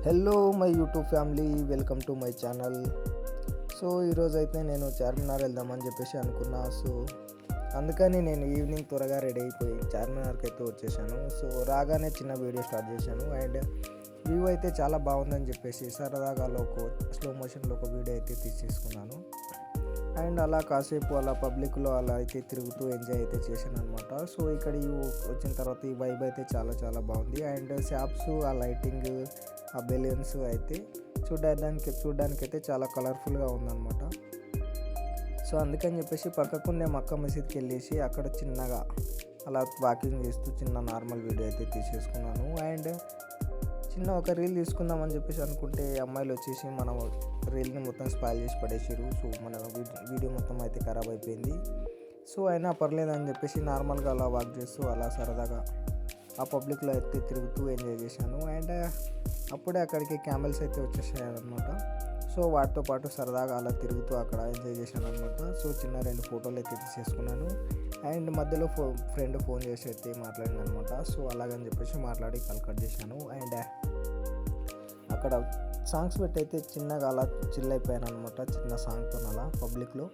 Hello my YouTube family, welcome to my channel. So ఈరోజు అయితే నేను చార్మినార్ వెళ్దామని చెప్పేసి అనుకున్నా. సో అందుకని నేను ఈవినింగ్ త్వరగా రెడీ అయిపోయి చార్మినార్కి అయితే వచ్చేసాను. సో రాగానే చిన్న వీడియో స్టార్ట్ చేశాను అండ్ వ్యూ అయితే చాలా బాగుందని చెప్పేసి సరదాగా స్లో మోషన్లో ఒక వీడియో అయితే తీసేసుకున్నాను. అండ్ అలా కాసేపు అలా పబ్లిక్లో అలా అయితే తిరుగుతూ ఎంజాయ్ అయితే చేశాను అనమాట. సో ఇక్కడ వచ్చిన తర్వాత ఈ వైబ్ అయితే చాలా చాలా బాగుంది. అండ్ షాప్స్, ఆ లైటింగ్, ఆ బెలూన్స్ అయితే చూడడానికి అయితే చాలా కలర్ఫుల్గా ఉందన్నమాట. సో అందుకని చెప్పేసి పక్కకునే మక్కా మసీద్కి వెళ్ళేసి అక్కడ చిన్నగా అలా వాకింగ్ చేస్తూ చిన్న నార్మల్ వీడియో అయితే తీసేసుకున్నాను. అండ్ చిన్న ఒక రీల్ తీసుకుందామని చెప్పేసి అనుకుంటే అమ్మాయిలు వచ్చేసి మన రీల్ని మొత్తం స్పాయిల్ చేసి పడేసారు. సో మన వీడియో మొత్తం అయితే ఖరాబ్ అయిపోయింది. సో అయినా పర్లేదని చెప్పేసి నార్మల్గా అలా వాక్ చేస్తూ అలా సరదాగా ఆ పబ్లిక్లో అయితే తిరుగుతూ ఎంజాయ్ చేశాను. అండ్ అప్పుడే అక్కడికి క్యామెల్స్ అయితే వచ్చేసాయి అనమాట. సో వాటితో పాటు సరదాగా అలా తిరుగుతూ అక్కడ ఎంజాయ్ చేశాను అనమాట. సో చిన్న 2 ఫోటోలు అయితే తీసేసుకున్నాను. అండ్ మధ్యలో ఫ్రెండ్ ఫోన్ చేసి అయితే మాట్లాడింది అనమాట. సో అలాగని చెప్పేసి మాట్లాడి కట్ చేశాను. అండ్ అక్కడ సాంగ్స్ పెట్టి అయితే చిన్నగా అలా చిల్ అయిపోయాను అనమాట. చిన్న సాంగ్తో అలా పబ్లిక్లో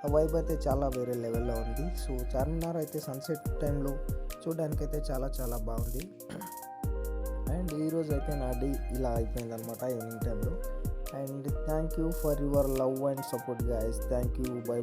ఆ వైబ్ అయితే చాలా వేరే లెవెల్లో ఉంది. సో చార్మినార్ అయితే సన్సెట్ టైంలో చూడడానికైతే చాలా చాలా బాగుంది. అండ్ ఈరోజు అయితే నా డే ఇలా అయిపోయిందనమాట ఈవినింగ్ టైంలో. And thank you for your love and support guys. Thank you. By.